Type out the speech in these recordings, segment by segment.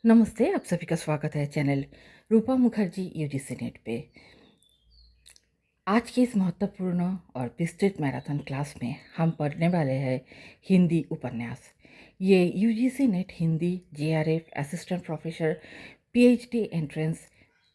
नमस्ते, आप सभी का स्वागत है चैनल रूपा मुखर्जी यूजीसी नेट पे। आज की इस महत्वपूर्ण और विस्तृत मैराथन क्लास में हम पढ़ने वाले हैं हिंदी उपन्यास। ये UGC net Hindi JRF assistant professor PhD entrance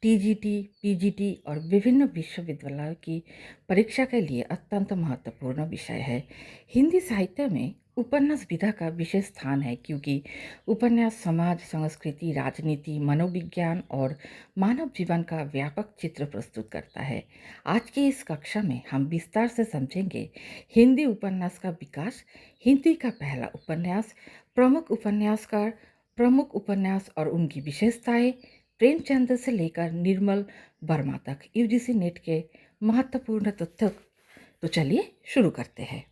TGT PGT और विभिन्न विश्वविद्यालयों की परीक्षा के लिए अत्यंत महत्वपूर्ण विषय है। हिंदी साहित्य में उपन्यास विधा का विशेष स्थान है क्योंकि उपन्यास समाज संस्कृति राजनीति मनोविज्ञान और मानव जीवन का व्यापक चित्र प्रस्तुत करता है। आज की इस कक्षा में हम विस्तार से समझेंगे हिंदी उपन्यास का विकास, हिंदी का पहला उपन्यास, प्रमुख उपन्यास और उनकी विशेषताएं, प्रेमचंद से लेकर निर्मल वर्मा तक यूजीसी नेट के महत्वपूर्ण तथ्य। तो चलिए शुरू करते हैं।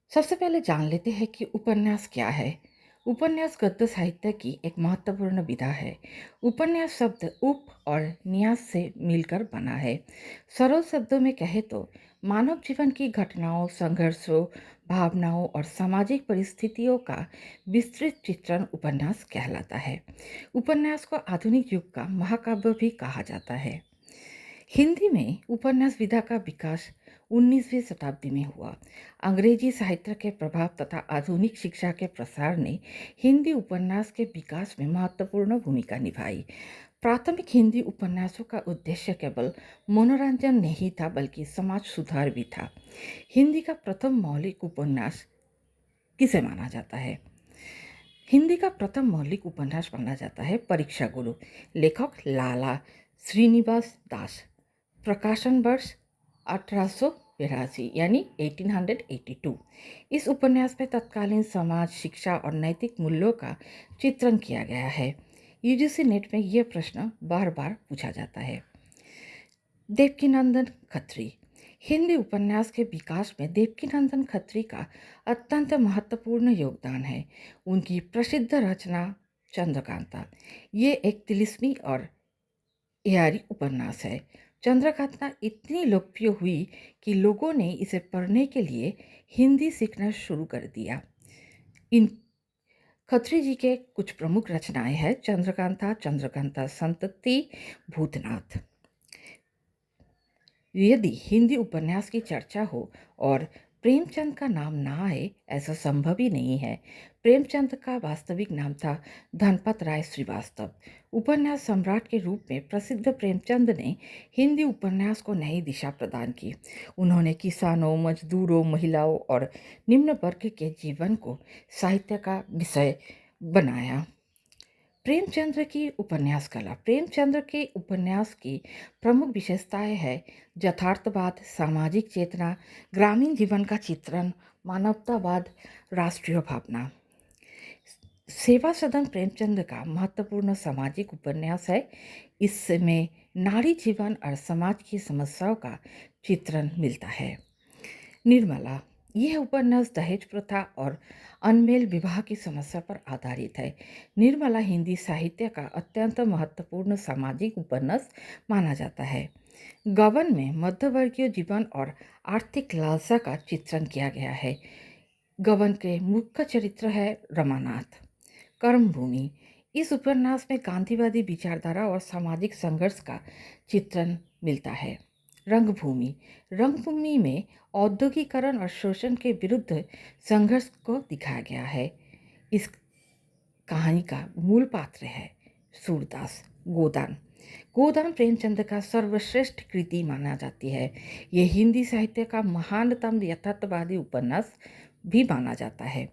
सबसे पहले जान लेते हैं कि उपन्यास क्या है। उपन्यास गद्य साहित्य की एक महत्वपूर्ण विधा है। उपन्यास शब्द उप और न्यास से मिलकर बना है। सरल शब्दों में कहे तो मानव जीवन की घटनाओं, संघर्षों, भावनाओं और सामाजिक परिस्थितियों का विस्तृत चित्रण उपन्यास कहलाता है। उपन्यास को आधुनिक युग का महाकाव्य भी कहा जाता है। हिंदी में उपन्यास विधा का विकास 19वीं शताब्दी में हुआ। अंग्रेजी साहित्य के प्रभाव तथा आधुनिक शिक्षा के प्रसार ने हिंदी उपन्यास के विकास में महत्वपूर्ण भूमिका निभाई। प्राथमिक हिंदी उपन्यासों का उद्देश्य केवल मनोरंजन नहीं था बल्कि समाज सुधार भी था। हिंदी का प्रथम मौलिक उपन्यास किसे माना जाता है? हिंदी का प्रथम मौलिक उपन्यास माना जाता है परीक्षा गुरु। लेखक लाला श्रीनिवास दास। प्रकाशन वर्ष 1882 यानी 1882। इस उपन्यास में तत्कालीन समाज शिक्षा और नैतिक मूल्यों का चित्रण किया गया है। यूजीसी नेट में यह प्रश्न बार बार पूछा जाता है। देवकीनंदन खत्री। हिंदी उपन्यास के विकास में देवकीनंदन खत्री का अत्यंत महत्वपूर्ण योगदान है। उनकी प्रसिद्ध रचना चंद्रकांता ये एक तिलिस्मी और यारी उपन्यास है। चंद्रकांता इतनी लोकप्रिय हुई कि लोगों ने इसे पढ़ने के लिए हिंदी सीखना शुरू कर दिया। इन खत्री जी के कुछ प्रमुख रचनाएं हैं चंद्रकांता, चंद्रकांता संतति, भूतनाथ। यदि हिंदी उपन्यास की चर्चा हो और प्रेमचंद का नाम ना आए ऐसा संभव ही नहीं है। प्रेमचंद का वास्तविक नाम था धनपत राय श्रीवास्तव। उपन्यास सम्राट के रूप में प्रसिद्ध प्रेमचंद ने हिंदी उपन्यास को नई दिशा प्रदान की। उन्होंने किसानों, मजदूरों, महिलाओं और निम्न वर्ग के जीवन को साहित्य का विषय बनाया। प्रेमचंद्र की उपन्यास कला। प्रेमचंद्र के उपन्यास की प्रमुख विशेषताएं है यथार्थवाद, सामाजिक चेतना, ग्रामीण जीवन का चित्रण, मानवतावाद, राष्ट्रीय भावना। सेवा सदन प्रेमचंद का महत्वपूर्ण सामाजिक उपन्यास है। इसमें नारी जीवन और समाज की समस्याओं का चित्रण मिलता है। निर्मला। यह उपन्यास दहेज प्रथा और अनमेल विवाह की समस्या पर आधारित है। निर्मला हिंदी साहित्य का अत्यंत महत्वपूर्ण सामाजिक उपन्यास माना जाता है। गबन में मध्यवर्गीय जीवन और आर्थिक लालसा का चित्रण किया गया है। गबन के मुख्य चरित्र है रमानाथ। कर्मभूमि। इस उपन्यास में गांधीवादी विचारधारा और सामाजिक संघर्ष का चित्रण मिलता है। रंगभूमि। रंगभूमि में औद्योगिकरण और शोषण के विरुद्ध संघर्ष को दिखाया गया है। इस कहानी का मूल पात्र है सूरदास। गोदान। गोदान प्रेमचंद का सर्वश्रेष्ठ कृति माना जाती है। यह हिंदी साहित्य का महानतम यथार्थवादी उपन्यास भी माना जाता है।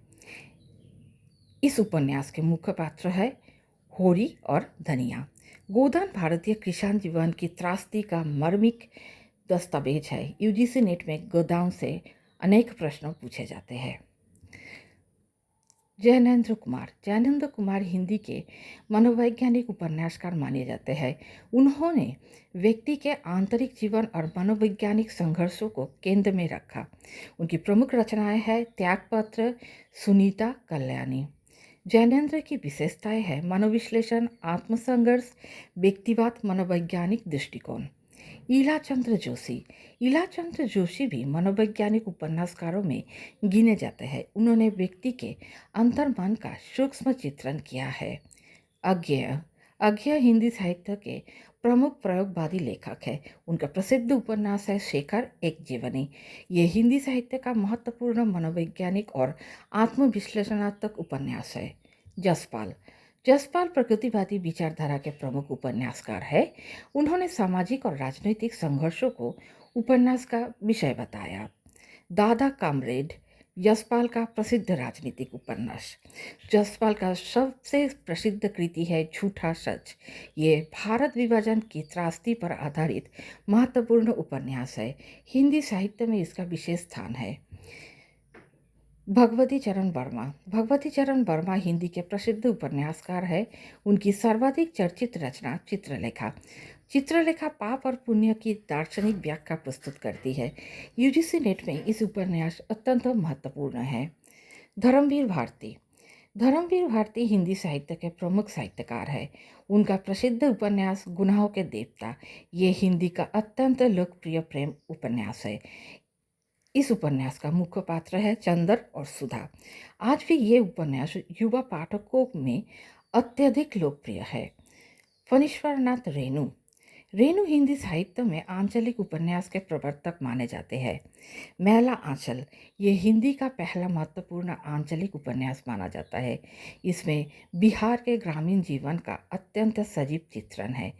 इस उपन्यास के मुख्य पात्र है होरी और धनिया। गोदान भारतीय किसान जीवन की त्रासदी का मर्मिक दस्तावेज है। यूजीसी नेट में गोदान से अनेक प्रश्न पूछे जाते हैं। जैनेन्द्र कुमार। जैनेन्द्र कुमार हिंदी के मनोवैज्ञानिक उपन्यासकार माने जाते हैं। उन्होंने व्यक्ति के आंतरिक जीवन और मनोवैज्ञानिक संघर्षों को केंद्र में रखा। उनकी प्रमुख रचनाएं हैं त्यागपत्र, सुनीता, कल्याणी। जैनेन्द्र की विशेषताएं हैं मनोविश्लेषण, आत्मसंघर्ष, व्यक्तिवाद, मनोवैज्ञानिक दृष्टिकोण। ईलाचंद्र जोशी। ईलाचंद्र जोशी भी मनोवैज्ञानिक उपन्यासकारों में गिने जाते हैं। उन्होंने व्यक्ति के अंतर्मन का सूक्ष्म चित्रण किया है। अज्ञेय अज्ञेय हिंदी साहित्य के प्रमुख प्रयोगवादी लेखक है। उनका प्रसिद्ध उपन्यास है शेखर एक जीवनी। ये हिंदी साहित्य का महत्वपूर्ण मनोवैज्ञानिक और आत्मविश्लेषणात्मक उपन्यास है। जसपाल जसपाल प्रकृतिवादी विचारधारा के प्रमुख उपन्यासकार है। उन्होंने सामाजिक और राजनीतिक संघर्षों को उपन्यास का विषय बताया। दादा कामरेड यशपाल का प्रसिद्ध राजनीतिक उपन्यास। यशपाल का सबसे प्रसिद्ध कृति है झूठा सच। ये भारत विभाजन की त्रासदी पर आधारित महत्वपूर्ण उपन्यास है। हिंदी साहित्य में इसका विशेष स्थान है। भगवती चरण वर्मा भगवती चरण वर्मा हिंदी के प्रसिद्ध उपन्यासकार है। उनकी सर्वाधिक चर्चित रचना चित्रलेखा। चित्रलेखा पाप और पुण्य की दार्शनिक व्याख्या प्रस्तुत करती है। यूजीसी नेट में इस उपन्यास अत्यंत महत्वपूर्ण है। धर्मवीर भारती धर्मवीर भारती हिंदी साहित्य के प्रमुख साहित्यकार है। उनका प्रसिद्ध उपन्यास गुनाहों के देवता ये हिंदी का अत्यंत लोकप्रिय प्रेम उपन्यास है। इस उपन्यास का मुख्य पात्र है चंदर और सुधा। आज भी ये उपन्यास युवा पाठकों में अत्यधिक लोकप्रिय है। फणीश्वरनाथ रेणु रेणु हिंदी साहित्य में आंचलिक उपन्यास के प्रवर्तक माने जाते हैं। मैला आंचल ये हिंदी का पहला महत्वपूर्ण आंचलिक उपन्यास माना जाता है। इसमें बिहार के ग्रामीण जीवन का अत्यंत सजीव चित्रण है।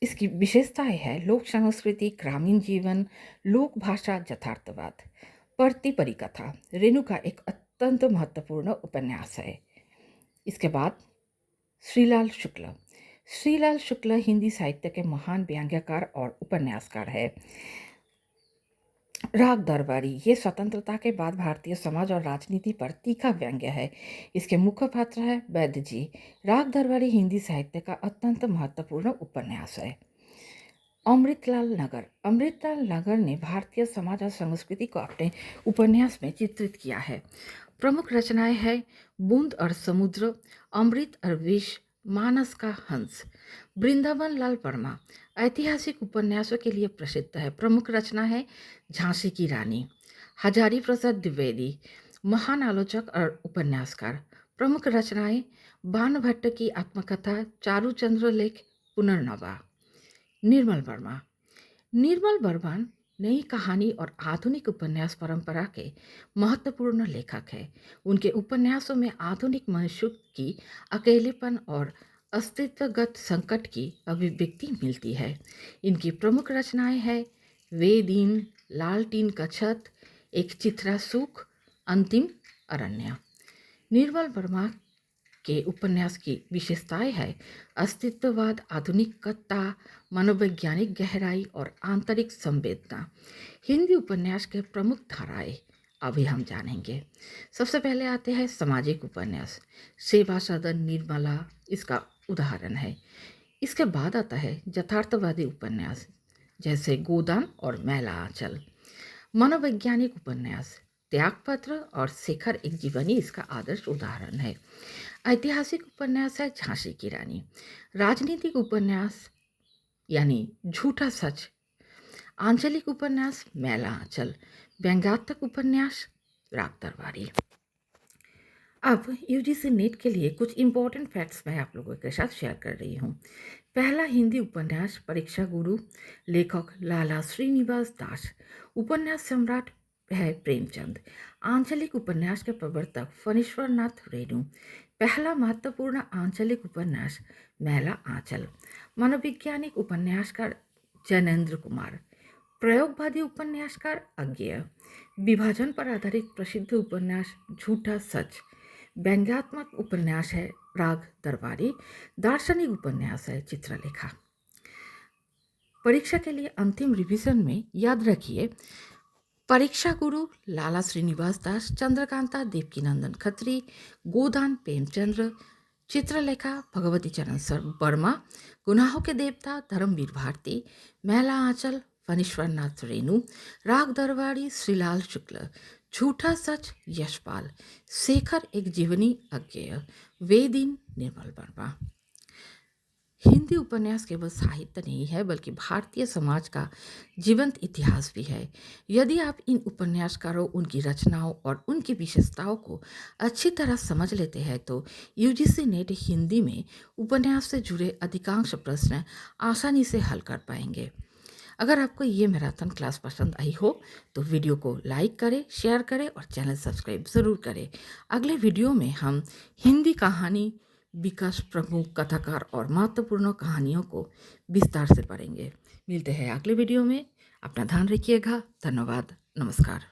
इसकी विशेषताएं है लोक संस्कृति, ग्रामीण जीवन, लोक भाषा, यथार्थवाद। पढ़ती परिकथा रेणु का एक अत्यंत महत्वपूर्ण उपन्यास है। इसके बाद श्रीलाल शुक्ल श्रीलाल शुक्ल हिंदी साहित्य के महान व्यंग्यकार और उपन्यासकार है। राग दरबारी ये स्वतंत्रता के बाद भारतीय समाज और राजनीति पर तीखा व्यंग्य है। इसके मुख्य पात्र है वैद्य जी। राग दरबारी हिंदी साहित्य का अत्यंत महत्वपूर्ण उपन्यास है। अमृतलाल नगर ने भारतीय समाज और संस्कृति को अपने उपन्यास में चित्रित किया है। प्रमुख रचनाएं हैं बूंद और समुद्र, अमृत और विष, मानस का हंस। वृंदावन लाल वर्मा ऐतिहासिक उपन्यासों के लिए प्रसिद्ध है। प्रमुख रचना है झांसी की रानी। हजारी प्रसाद द्विवेदी महान आलोचक और उपन्यासकार। प्रमुख रचनाएं बाणभट्ट की आत्मकथा, चारुचंद्र लेख, पुनर्नवा। निर्मल वर्मा नई कहानी और आधुनिक उपन्यास परंपरा के महत्वपूर्ण लेखक हैं। उनके उपन्यासों में आधुनिक मनुष्य की अकेलेपन और अस्तित्वगत संकट की अभिव्यक्ति मिलती है। इनकी प्रमुख रचनाएं हैं वे दिन, लालटीन का छत, एक चित्रा सुख, अंतिम अरण्य। निर्मल वर्मा के उपन्यास की विशेषताएं है अस्तित्ववाद, आधुनिकता, मनोवैज्ञानिक गहराई और आंतरिक संवेदना। हिंदी उपन्यास के प्रमुख धाराएं अभी हम जानेंगे। सबसे पहले आते हैं सामाजिक उपन्यास। सेवा सदन, निर्मला इसका उदाहरण है। इसके बाद आता है यथार्थवादी उपन्यास जैसे गोदान और मैला आंचल। मनोवैज्ञानिक उपन्यास त्यागपत्र और शेखर एक जीवनी इसका आदर्श उदाहरण है। ऐतिहासिक उपन्यास है झांसी की रानी। राजनीतिक उपन्यास यानी झूठा सच। आंचलिक उपन्यास मैला आंचल। व्यंग्यात्मक उपन्यास राग दरबारी। अब यूजीसी नेट के लिए कुछ इंपॉर्टेंट फैक्ट्स मैं आप लोगों के साथ शेयर कर रही हूँ। पहला हिंदी उपन्यास परीक्षा गुरु, लेखक लाला श्रीनिवास दास। उपन्यास सम्राट है प्रेमचंद। आंचलिक उपन्यास के प्रवर्तक फणीश्वरनाथ रेणु। पहला महत्वपूर्ण आंचलिक उपन्यास मैला आंचल। मनोवैज्ञानिक उपन्यासकार जैनेन्द्र कुमार। प्रयोगवादी उपन्यासकार अज्ञेय। विभाजन पर आधारित प्रसिद्ध उपन्यास झूठा सच। व्यंग्यात्मक उपन्यास है राग दरबारी। दार्शनिक उपन्यास है चित्रलेखा। परीक्षा के लिए अंतिम रिवीजन में याद रखिए परीक्षा गुरु लाला श्रीनिवास दास, चंद्रकांता देवकीनंदन खत्री, गोदान प्रेमचंद्र, चित्रलेखा भगवती चरण वर्मा, गुनाहों के देवता धर्मवीर भारती, मैला आंचल फणीश्वरनाथ रेणु, राग दरबारी श्रीलाल शुक्ल, झूठा सच यशपाल, शेखर एक जीवनी अज्ञेय, वे दिन निर्मल वर्मा। हिंदी उपन्यास केवल साहित्य नहीं है बल्कि भारतीय समाज का जीवंत इतिहास भी है। यदि आप इन उपन्यासकारों, उनकी रचनाओं और उनकी विशेषताओं को अच्छी तरह समझ लेते हैं तो यूजीसी नेट हिंदी में उपन्यास से जुड़े अधिकांश प्रश्न आसानी से हल कर पाएंगे। अगर आपको ये मैराथन क्लास पसंद आई हो तो वीडियो को लाइक करें, शेयर करें और चैनल सब्सक्राइब ज़रूर करें। अगले वीडियो में हम हिंदी कहानी विकास प्रमुख कथाकार और महत्वपूर्ण कहानियों को विस्तार से पढ़ेंगे। मिलते हैं अगले वीडियो में। अपना ध्यान रखिएगा। धन्यवाद। नमस्कार।